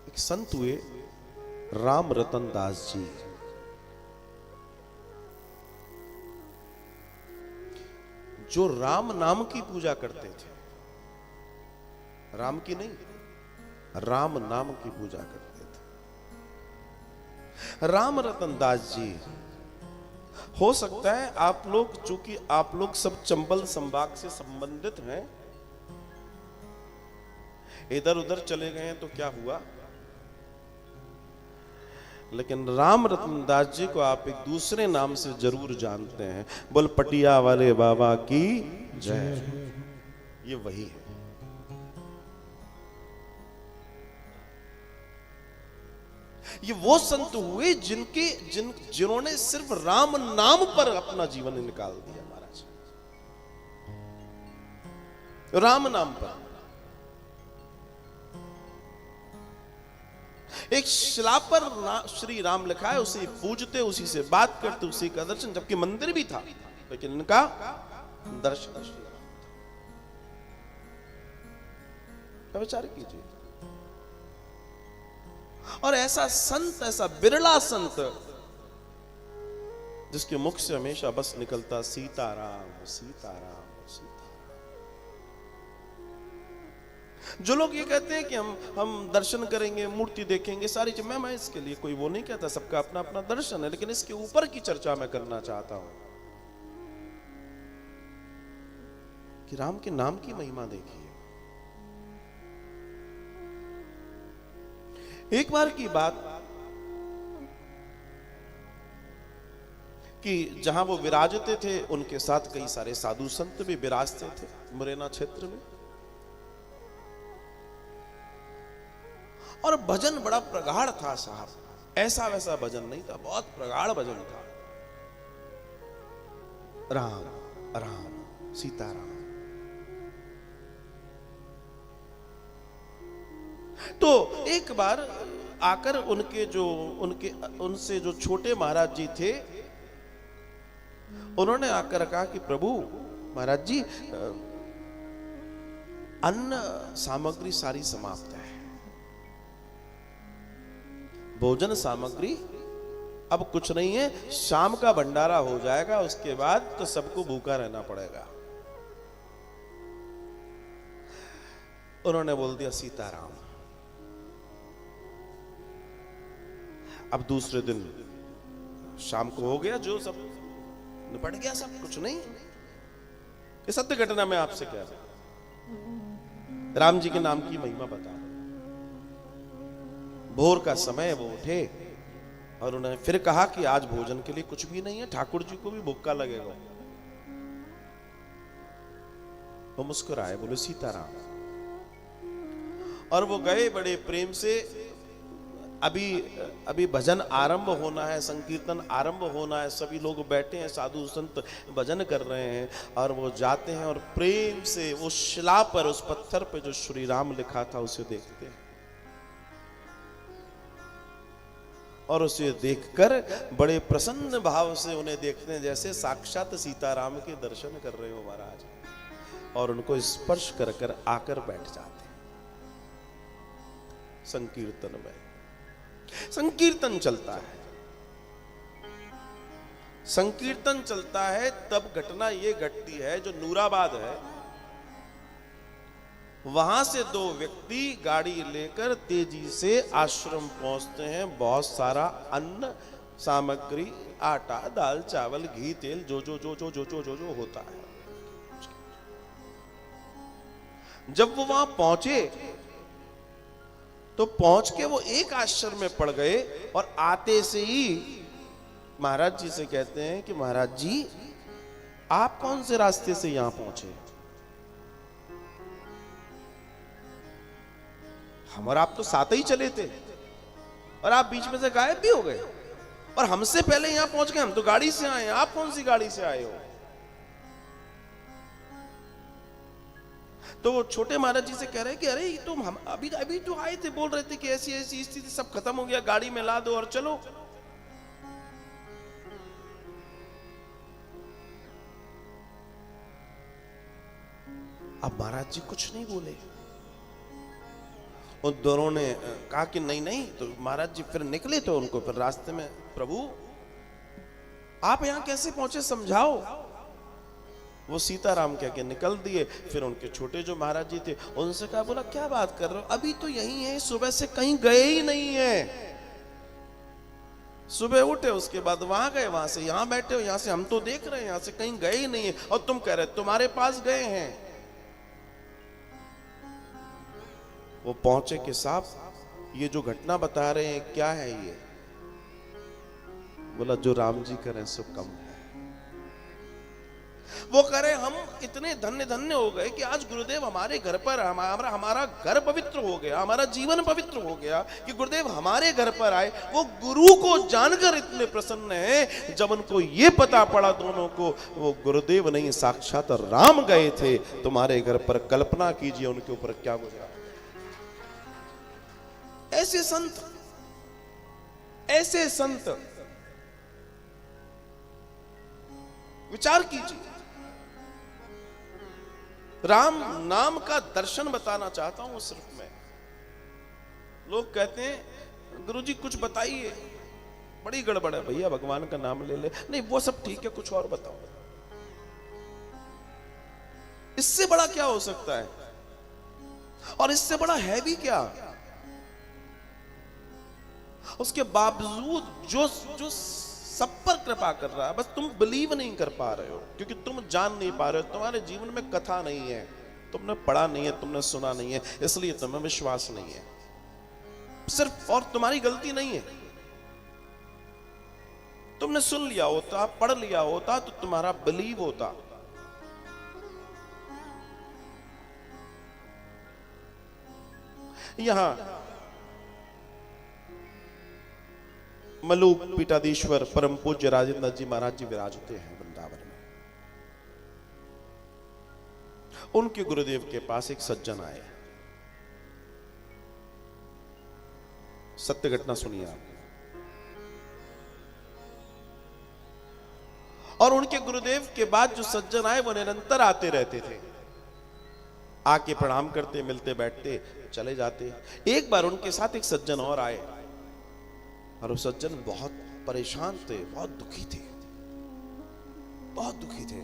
एक संत हुए राम रतन दास जी। जो राम नाम की पूजा करते थे, राम की नहीं, राम नाम की पूजा करते थे। राम रतन दास जी, हो सकता है आप लोग, चूंकि आप लोग सब चंबल संभाग से संबंधित हैं, इधर उधर चले गए हैं तो क्या हुआ, लेकिन राम रतन दास जी को आप एक दूसरे नाम से जरूर जानते हैं। बोल पटिया वाले बाबा की जय। ये वही है। ये वो संत हुए जिन्होंने सिर्फ राम नाम पर अपना जीवन निकाल दिया महाराज। राम नाम पर एक शिला पर श्री राम लिखा है, उसे पूजते, उसी से बात करते, उसी का दर्शन, जबकि मंदिर भी था लेकिन इनका दर्शन श्री राम का। विचार कीजिए। और ऐसा संत, ऐसा बिरला संत जिसके मुख से हमेशा बस निकलता सीताराम सीताराम सीताराम। जो लोग ये कहते हैं कि हम दर्शन करेंगे, मूर्ति देखेंगे, सारी चीज, मैं इसके लिए कोई वो नहीं कहता, सबका अपना अपना दर्शन है, लेकिन इसके ऊपर की चर्चा मैं करना चाहता हूं कि राम के नाम की महिमा देखिए। एक बार की बात कि जहां वो विराजते थे, उनके साथ कई सारे साधु संत भी विराजते थे मुरैना क्षेत्र में, और भजन बड़ा प्रगाढ़ था साहब। ऐसा वैसा भजन नहीं था, बहुत प्रगाढ़ भजन था। राम राम सीताराम। तो एक बार आकर उनसे जो छोटे महाराज जी थे, उन्होंने आकर कहा कि प्रभु महाराज जी, अन्न सामग्री सारी समाप्त है, भोजन सामग्री अब कुछ नहीं है, शाम का भंडारा हो जाएगा, उसके बाद तो सबको भूखा रहना पड़ेगा। उन्होंने बोल दिया सीताराम। अब दूसरे दिन शाम को हो गया, जो सब निपट गया, सब कुछ नहीं। ये सत्य घटना मैं आपसे कह रहा हूं, राम जी के नाम की महिमा बता रहा हूं। भोर का समय वो उठे और उन्होंने फिर कहा कि आज भोजन के लिए कुछ भी नहीं है, ठाकुर जी को भी भूखा लगेगा। वो मुस्कुराए, बोले सीताराम। और वो गए बड़े प्रेम से। अभी भजन आरंभ होना है, संकीर्तन आरंभ होना है, सभी लोग बैठे हैं, साधु संत भजन कर रहे हैं, और वो जाते हैं और प्रेम से वो शिला पर, उस पत्थर पे जो श्री राम लिखा था, उसे देखते हैं। और उसे देखकर बड़े प्रसन्न भाव से उन्हें देखते हैं, जैसे साक्षात सीताराम के दर्शन कर रहे हो महाराज, और उनको स्पर्श कर कर आकर बैठ जाते हैं। संकीर्तन में संकीर्तन चलता है, संकीर्तन चलता है, तब घटना ये घटती है, जो नूराबाद है, वहां से दो व्यक्ति गाड़ी लेकर तेजी से आश्रम पहुंचते हैं। बहुत सारा अन्न सामग्री, आटा, दाल, चावल, घी, तेल, जो होता है। जब वो वहां पहुंचे तो पहुंच के वो एक आश्रम में पड़ गए, और आते से ही महाराज जी से कहते हैं कि महाराज जी, आप कौन से रास्ते से यहां पहुंचे? हम और आप तो साथ ही चले थे, और आप बीच में से गायब भी हो गए, और हमसे पहले यहां पहुंच गए, हम तो गाड़ी से आए हैं, आप कौन सी गाड़ी से आए हो? तो वो छोटे महाराज जी से कह रहे हैं कि अरे तुम हम अभी तो आए थे, बोल रहे थे कि ऐसी ऐसी स्थिति, सब खत्म हो गया, गाड़ी में ला दो और चलो। अब महाराज जी कुछ नहीं बोले। उन दोनों ने कहा कि नहीं नहीं, तो महाराज जी फिर निकले तो उनको फिर रास्ते में, प्रभु आप यहां कैसे पहुंचे, समझाओ। वो सीताराम कह के निकल दिए। फिर उनके छोटे जो महाराज जी थे उनसे कहा, बोला क्या बात कर रहे हो, अभी तो यही है, सुबह से कहीं गए ही नहीं है। सुबह उठे, उसके बाद वहां गए, वहां से यहां बैठे हो, यहां से हम तो देख रहे हैं, यहां से कहीं गए ही नहीं है, और तुम कह रहे तुम्हारे पास गए हैं। वो पहुंचे कि साहब ये जो घटना बता रहे हैं क्या है ये। बोला जो राम जी करें सो कम है। वो करे हम इतने धन्य धन्य हो गए कि आज गुरुदेव हमारे घर पर, हमारा घर पवित्र हो गया, हमारा जीवन पवित्र हो गया कि गुरुदेव हमारे घर पर आए। वो गुरु को जानकर इतने प्रसन्न है। जब उनको ये पता पड़ा दोनों को, वो गुरुदेव नहीं साक्षात राम गए थे तुम्हारे घर पर, कल्पना कीजिए उनके ऊपर क्या गुजरा। ऐसे संत, ऐसे संत, विचार कीजिए। राम नाम का दर्शन बताना चाहता हूं सिर्फ मैं। लोग कहते हैं गुरुजी कुछ बताइए, बड़ी गड़बड़ है भैया, भगवान का नाम ले ले, नहीं वो सब ठीक है, कुछ और बताओ। इससे बड़ा क्या हो सकता है, और इससे बड़ा है भी क्या। उसके बावजूद जो जो सब पर कृपा कर रहा है, बस तुम बिलीव नहीं कर पा रहे हो, क्योंकि तुम जान नहीं पा रहे हो, तुम्हारे जीवन में कथा नहीं है, तुमने पढ़ा नहीं है, तुमने सुना नहीं है, इसलिए तुम्हें विश्वास नहीं है सिर्फ। और तुम्हारी गलती नहीं है, तुमने सुन लिया होता, पढ़ लिया होता, तो तुम्हारा बिलीव होता। यहां मलूक पीठाधीश्वर परम पूज्य राजेंद्र जी महाराज जी विराजते हैं वृंदावन में। उनके गुरुदेव के पास एक सज्जन आए। सत्य घटना सुनिए आप। और उनके गुरुदेव के बाद जो सज्जन आए वो निरंतर आते रहते थे, आके प्रणाम करते, मिलते, बैठते, चले जाते। एक बार उनके साथ एक सज्जन और आए, और वो सज्जन बहुत परेशान थे, बहुत दुखी थे, बहुत दुखी थे।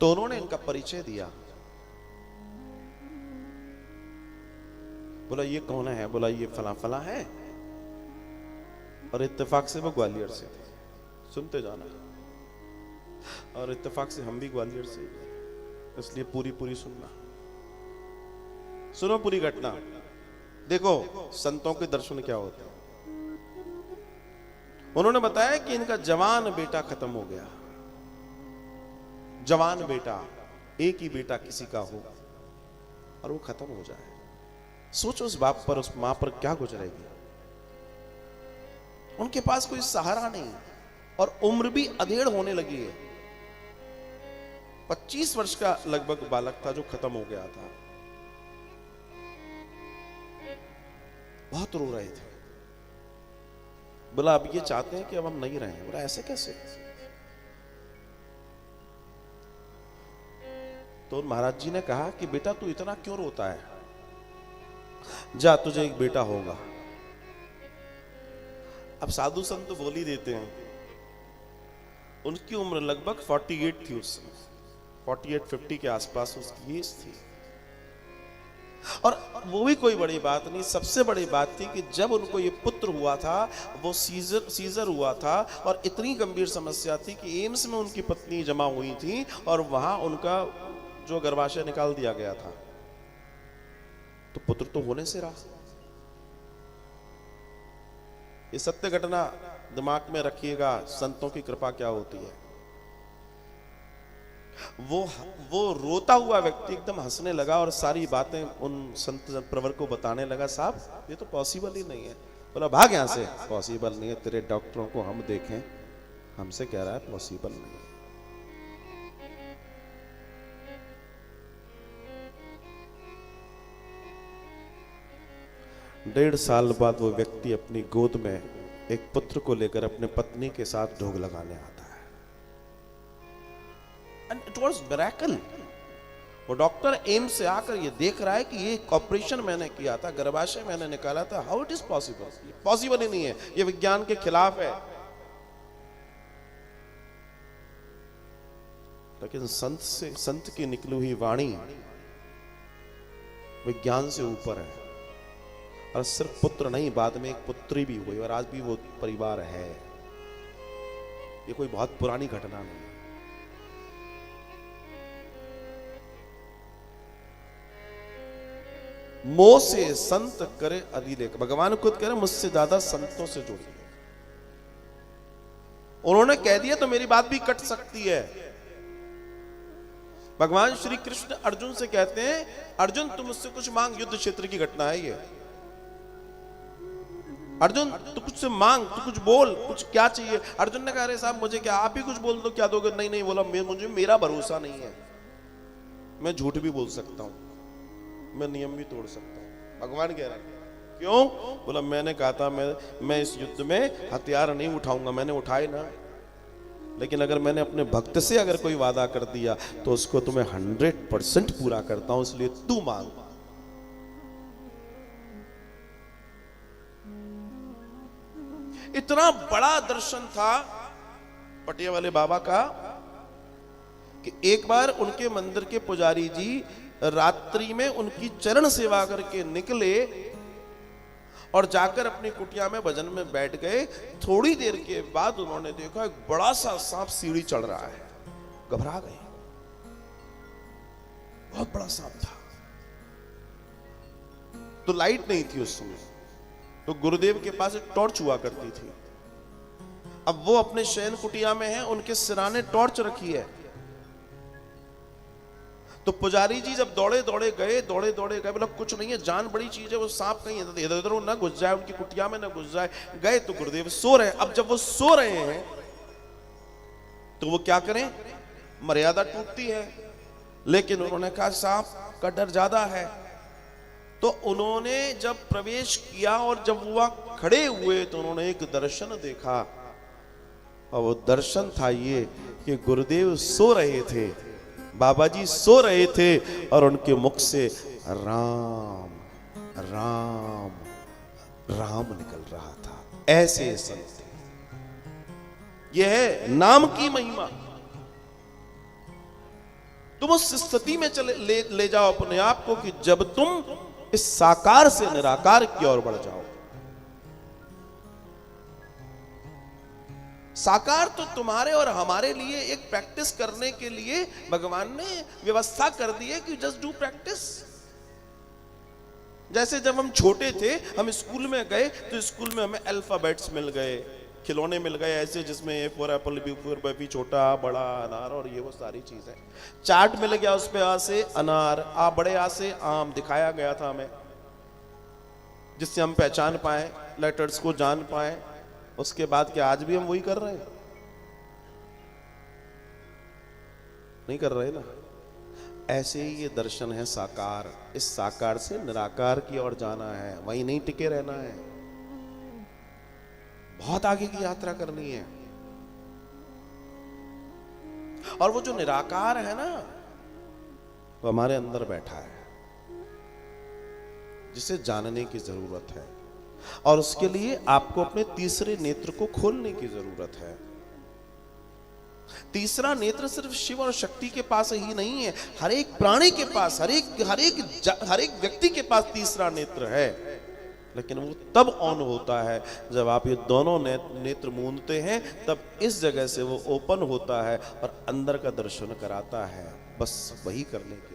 तो उन्होंने इनका परिचय दिया। बोला ये कौन है, बोला ये फला फला है, और इत्तेफाक से वो ग्वालियर से थे। सुनते जाना, और इत्तेफाक से हम भी ग्वालियर से, इसलिए पूरी पूरी सुनना। सुनो पूरी घटना, देखो संतों के दर्शन क्या होते हैं। उन्होंने बताया कि इनका जवान बेटा खत्म हो गया। जवान बेटा, एक ही बेटा किसी का हो और वो खत्म हो जाए, सोचो उस बाप पर, उस मां पर क्या गुजरेगी। उनके पास कोई सहारा नहीं, और उम्र भी अधेड़ होने लगी है। 25 वर्ष का लगभग बालक था जो खत्म हो गया था। बहुत रो रहे थे। बोला अब ये चाहते हैं कि अब हम नहीं रहे। बोला ऐसे कैसे। तो महाराज जी ने कहा कि बेटा तू इतना क्यों रोता है, जा तुझे एक बेटा होगा। अब साधु संत बोल ही देते हैं। उनकी उम्र लगभग 48 थी उस समय, 48-50 के आसपास उसकी एज थी। और वो भी कोई बड़ी बात नहीं, सबसे बड़ी बात थी कि जब उनको ये पुत्र हुआ था, वो सीजर हुआ था, और इतनी गंभीर समस्या थी कि एम्स में उनकी पत्नी जमा हुई थी, और वहां उनका जो गर्भाशय निकाल दिया गया था। तो पुत्र तो होने से रहा। ये सत्य घटना दिमाग में रखिएगा, संतों की कृपा क्या होती है। वो रोता हुआ व्यक्ति एकदम हंसने लगा और सारी बातें उन संत प्रवर को बताने लगा। साहब ये तो पॉसिबल ही नहीं है। बोला भाग यहां से, पॉसिबल नहीं है, तेरे डॉक्टरों को हम देखें, हमसे कह रहा है पॉसिबल नहीं है। 1.5 साल बाद वो व्यक्ति अपनी गोद में एक पुत्र को लेकर अपने पत्नी के साथ ढोग लगाने आता है। And it was miracle. वो डॉक्टर एम्स से आकर ये देख रहा है कि ये ऑपरेशन मैंने किया था, गर्भाशय मैंने निकाला था, how it is possible? Possible ही नहीं है, ये विज्ञान के खिलाफ है। लेकिन संत की निकली हुई वाणी विज्ञान से ऊपर है। और सिर्फ पुत्र नहीं, बाद में एक पुत्री भी हुई और आज भी वो परिवार है। ये कोई बहुत पुरानी घटना नहीं। मोह से संत करे अधिलेख, भगवान खुद कह रहे मुझसे ज्यादा संतों से जुड़िए। उन्होंने कह दिया तो मेरी बात भी कट सकती है। भगवान श्री कृष्ण अर्जुन से कहते हैं, अर्जुन तुम मुझसे कुछ मांग, युद्ध क्षेत्र की घटना है ये। अर्जुन तू कुछ से मांग, तू कुछ बोल, कुछ क्या चाहिए? अर्जुन ने कहा अरे साहब मुझे क्या, आप ही कुछ बोल दो, क्या दोगे? नहीं नहीं, बोला मुझे मेरा भरोसा नहीं है, मैं झूठ भी बोल सकता हूं, मैं नियम भी तोड़ सकता हूं। भगवान कह रहे हैं क्यों? बोला मैंने कहा था मैं इस युद्ध में हथियार नहीं उठाऊंगा, मैंने उठाए ना, लेकिन अगर मैंने अपने भक्त से अगर कोई वादा कर दिया तो उसको तुम्हें 100% पूरा करता हूं, इसलिए तू मांग। इतना बड़ा दर्शन था पटिया वाले बाबा का कि एक बार उनके मंदिर के पुजारी जी रात्रि में उनकी चरण सेवा करके निकले और जाकर अपनी कुटिया में भजन में बैठ गए। थोड़ी देर के बाद उन्होंने देखा एक बड़ा सा सांप सीढ़ी चढ़ रहा है, घबरा गए, बहुत बड़ा सांप था। तो लाइट नहीं थी उस समय, तो गुरुदेव के पास एक टॉर्च हुआ करती थी। अब वो अपने शयन कुटिया में है, उनके सिराने टॉर्च रखी है। तो पुजारी जी जब दौड़े दौड़े गए बोला कुछ नहीं है, जान बड़ी चीज है, वो सांप कहीं इधर उधर ना घुस जाए, उनकी कुटिया में ना घुस जाए। गए तो गुरुदेव सो रहे हैं। अब जब वो सो रहे हैं तो वो क्या करें, मर्यादा टूटती है। लेकिन उन्होंने कहा सांप का डर ज्यादा है। तो उन्होंने जब प्रवेश किया और जब वह खड़े हुए तो उन्होंने एक दर्शन देखा, और वो दर्शन था ये कि गुरुदेव सो रहे थे, बाबा जी सो रहे थे और उनके मुख से राम राम राम निकल रहा था। ऐसे संत थे। यह है नाम की महिमा। तुम उस स्थिति में ले जाओ अपने आप को कि जब तुम इस साकार से निराकार की ओर बढ़ जाओ। साकार तो तुम्हारे और हमारे लिए एक प्रैक्टिस करने के लिए भगवान ने व्यवस्था कर दी है कि जस्ट डू प्रैक्टिस। जैसे जब हम छोटे थे, हम स्कूल में गए तो स्कूल में हमें अल्फाबेट्स मिल गए, खिलौने मिल गए ऐसे जिसमें A for apple, B for baby, छोटा बड़ा अनार और ये वो सारी चीजें। चार्ट मिल गया, उस पे आ से अनार, आ बड़े आ से आम दिखाया गया था हमें, जिससे हम पहचान पाए, लेटर्स को जान पाए। उसके बाद क्या आज भी हम वही कर रहे हैं? नहीं कर रहे ना। ऐसे ही ये दर्शन है साकार। इस साकार से निराकार की ओर जाना है, वहीं नहीं टिके रहना है, बहुत आगे की यात्रा करनी है। और वो जो निराकार है ना, वो हमारे अंदर बैठा है, जिसे जानने की जरूरत है। और उसके लिए आपको अपने तीसरे नेत्र को खोलने की जरूरत है। तीसरा नेत्र सिर्फ शिव और शक्ति के पास ही नहीं है, हर एक प्राणी के पास, हर एक व्यक्ति के पास तीसरा नेत्र है। लेकिन वो तब ऑन होता है जब आप ये दोनों नेत्र मूंदते हैं, तब इस जगह से वो ओपन होता है और अंदर का दर्शन कराता है। बस वही करने के